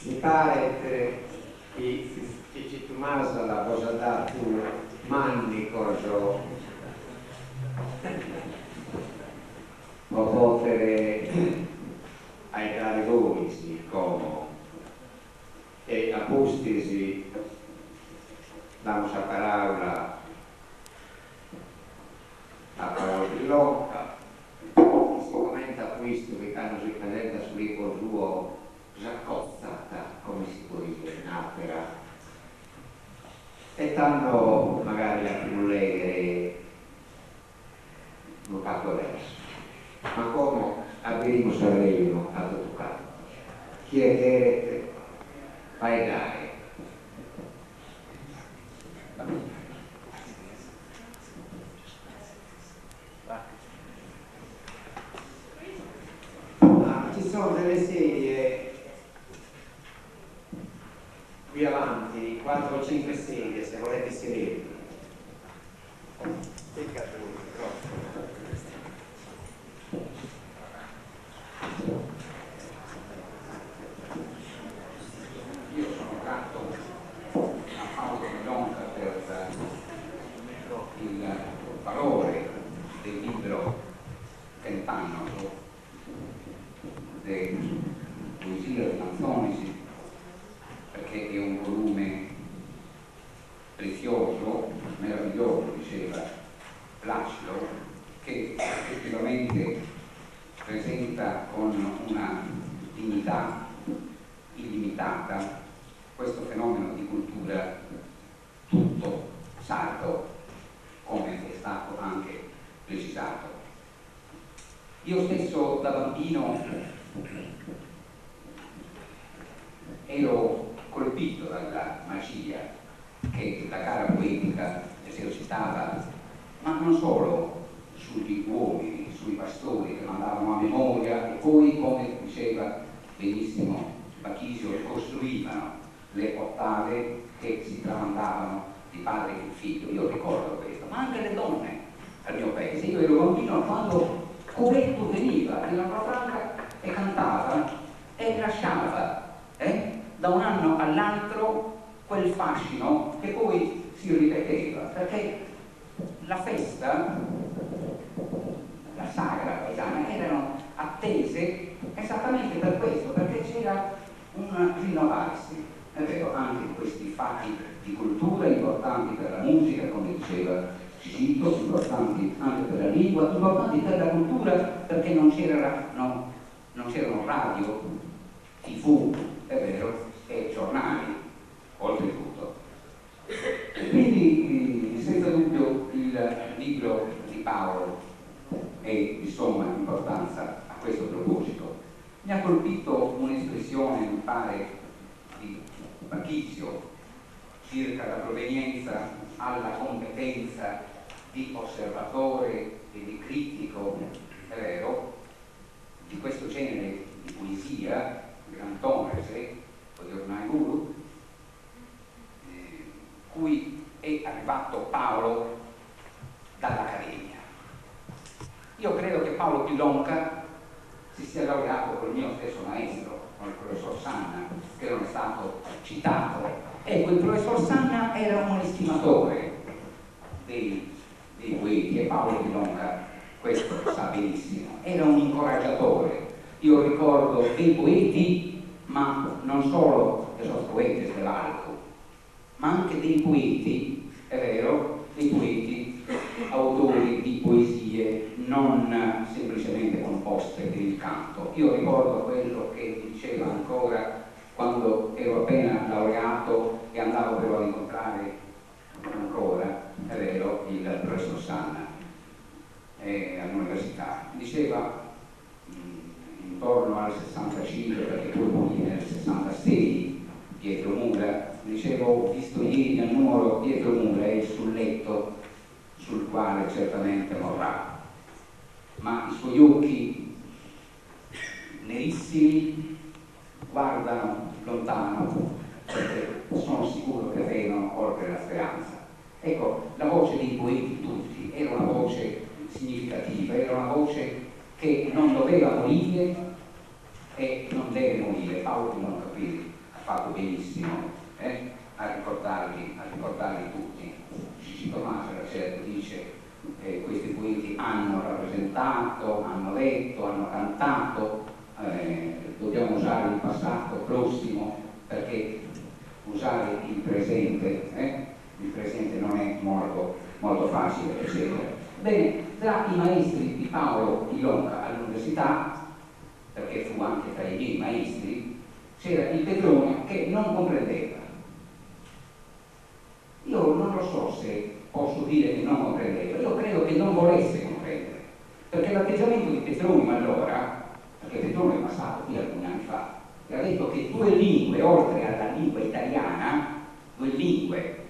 Mi pare che ci tumasa la cosa da tu manni coso può potere ai dare volisi come e a postisi damos a parola di Locca, si commenta questo che hanno si presenta sull'eco suo raccozzata, come si può dire, un'opera, e tanto magari la più legge non capo adesso, ma come avremo saremo ad toccato, chiedete, fai dare. Ci sono delle sedie qui avanti, 4 o 5 sedie, se volete sedervi. Io sono grato a Paolo Milonca per il valore del libro Tentanoso di poesia di Antonisi, perché è un volume prezioso, meraviglioso, diceva Laszlo, che effettivamente presenta con una dignità illimitata questo fenomeno di cultura tutto sardo, come è stato anche precisato. Io stesso da bambino ero colpito dalla magia che la gara poetica esercitava, ma non solo sugli uomini, sui pastori che mandavano a memoria e poi, come diceva benissimo Bachisio, costruivano le ottave che si tramandavano di padre in figlio. Io ricordo questo, ma anche le donne al mio paese. Io ero bambino quando Covetto veniva nella Franca e cantava e lasciava da un anno all'altro quel fascino che poi si ripeteva, perché la festa, la sagra paesana erano attese esattamente per questo, perché c'era un rinnovarsi, è vero, anche in questi fatti di cultura importanti per la musica, come diceva Cicito, importanti anche per la lingua, importanti per la cultura, perché non c'erano radio, TV, è vero, e giornali, oltretutto. Quindi, senza dubbio, il libro di Paolo è di somma importanza a questo proposito. Mi ha colpito un'espressione, mi pare, di Bachisio, circa la provenienza alla competenza di osservatore e di critico, è vero, di questo genere di poesia, Antonese, o di Ornaiguru, cui è arrivato Paolo dall'Accademia. Io credo che Paolo Pilonca si sia laureato col mio stesso maestro, con il professor Sanna, che non è stato citato. Ecco, il professor Sanna era un estimatore dei poeti e Paolo Pilonca questo lo sa benissimo, era un incoraggiatore. Io ricordo dei poeti, ma non solo de los poetes dell'Alco, ma anche dei poeti, è vero, dei poeti autori di poesie non semplicemente composte per il canto. Io ricordo quello che diceva ancora quando ero appena laureato e andavo però a incontrare ancora, è vero, il professor Sanna all'università. Diceva intorno al 65, perché poi morì nel 66, Pietro Mura, dicevo, ho visto ieri al numero Pietro Mura è sul letto sul quale certamente morrà, ma i suoi occhi nerissimi guardano lontano, perché sono sicuro che vedono oltre la speranza. Ecco, la voce dei poeti tutti era una voce significativa, era una voce che non doveva morire e non deve morire. Paolo non capì fatto benissimo a ricordarli tutti. Gigi Tommaso era certo, dice questi poeti hanno rappresentato, hanno letto, hanno cantato, dobbiamo usare il passato prossimo perché usare il presente non è molto facile, eccetera. Bene, tra i maestri di Paolo Ilonca all'università, perché fu anche tra i miei maestri, c'era il Petronio che non comprendeva. Io non lo so se posso dire che non comprendeva, io credo che non volesse comprendere, perché l'atteggiamento di Petronio allora, perché Petronio è passato qui alcuni anni fa, e ha detto che due lingue, oltre alla lingua italiana, due lingue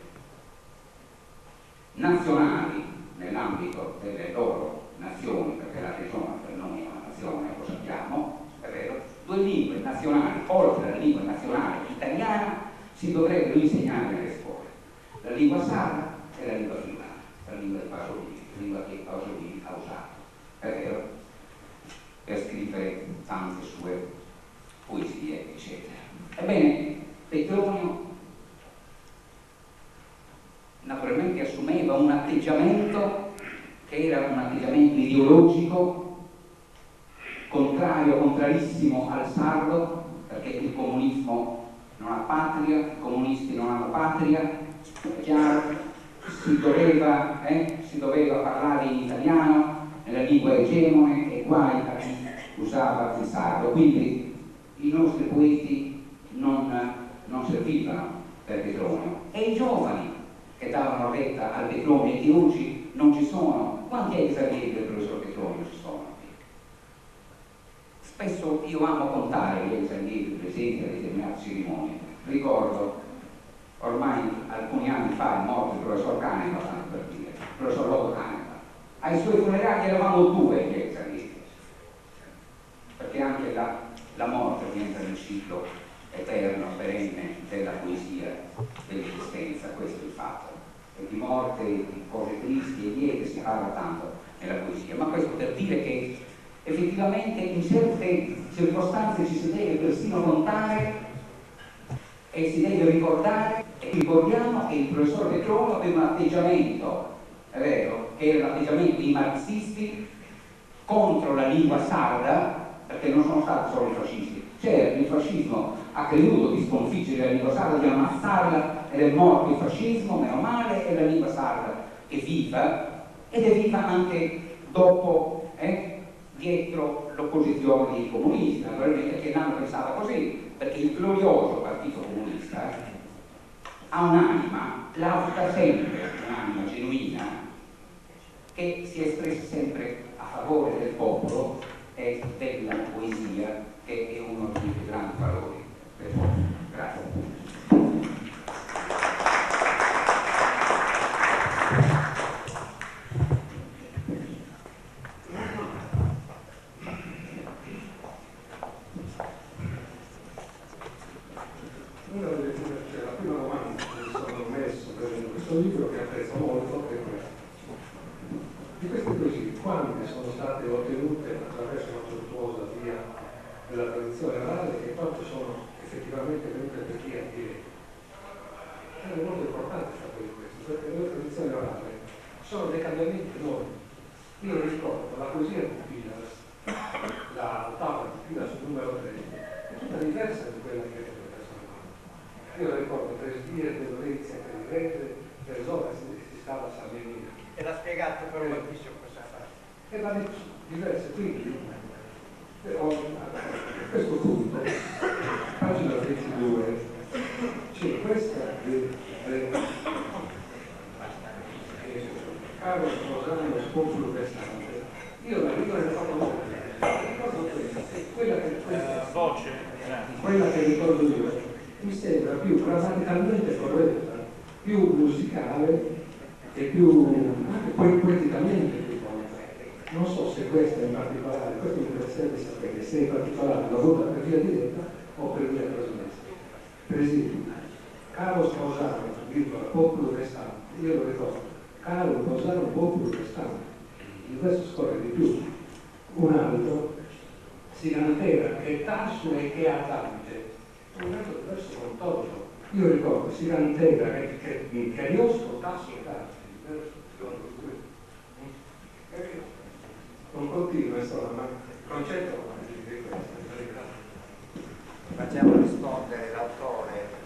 nazionali nell'ambito delle loro nazioni, perché la regione per noi è una nazione, lo sappiamo, è vero, due lingue nazionali, oltre alla lingua nazionale italiana, si dovrebbero insegnare nelle scuole. La lingua sarda e la lingua friulana, la lingua di Pasolini, la lingua che Pasolini ha usato, è vero, per scrivere tante sue poesie, eccetera. Ebbene, Petronio naturalmente assumeva un atteggiamento che era un atteggiamento ideologico, contrarissimo al sardo, perché il comunismo non ha patria, i comunisti non hanno patria, è chiaro, si doveva parlare in italiano, nella lingua egemone, e guai a chi usava il sardo. Quindi i nostri poeti non servivano per Petronio, e i giovani che davano retta al Petronio e che oggi non ci sono. Quanti ex-allievi del professor Petronio ci sono? Spesso io amo contare gli ex-allievi presenti a determinate cerimonie. Ricordo, ormai alcuni anni fa è morto il professor Caneva, tanto per dire, il professor Lodo Caneva. Ai suoi funerali eravamo due gli ex-allievi, perché anche la morte rientra nel ciclo eterno, perenne della poesia, dell'esistenza, questo è il fatto. E di morte, di cose tristi e liete si parla tanto nella poesia, ma questo per dire che effettivamente in certe circostanze ci si deve persino contare e si deve ricordare, e ricordiamo che il professor Petronio aveva un atteggiamento, è vero, che era l'atteggiamento dei marxisti contro la lingua sarda, perché non sono stati solo i fascisti. Certo, il fascismo ha creduto di sconfiggere la lingua sarda, di ammazzarla, ed è morto il fascismo, meno male, e la lingua sarda è viva, ed è viva anche dopo, dietro l'opposizione dei comunisti, naturalmente, che l'hanno pensata così, perché il glorioso Partito Comunista ha un'anima, lauta sempre, un'anima genuina, che si è espressa sempre a favore del popolo e della poesia, che è uno dei più grandi valori del popolo. Grazie. La prima domanda che mi sono messo per questo libro, che apprezzo molto, è questa. Di queste poesie, quante sono state ottenute attraverso una tortuosa via della tradizione orale e quante sono effettivamente venute per chi ha diritto? È molto importante sapere questo, perché le tradizioni orali sono dei cambiamenti enormi. Io ricordo la poesia di Pilas, la tavola di Pilas numero 3, è tutta diversa di quella che è per io la ricordo per dire per Venezia, per Rete, per Zola, si stava a Salmenina. E l'ha spiegato per un ufficio cosa fa. E va diverse, quindi a questo punto, pagina 22, c'è questa Carlo Rosano Spopulo Versante. Io la ricordo quella che ricordo io mi sembra più grammaticalmente corretta, più musicale e più anche poi poeticamente più corretta. Non so se questa in particolare, questo mi interesserebbe sapere se in particolare l'ho avuta per via diretta o per via trasmessa. Per esempio, caro Sposano, virgola, popolo restante, io lo ricordo, caro Sposano, popolo restante. Il verso scorre di più. Un altro, si lantera che tasso e che atante, un metodo diverso con Toto. Io ricordo si canteva che Ariosto tasso tardi, non continua insomma, ma il concetto è questo. Facciamo rispondere l'autore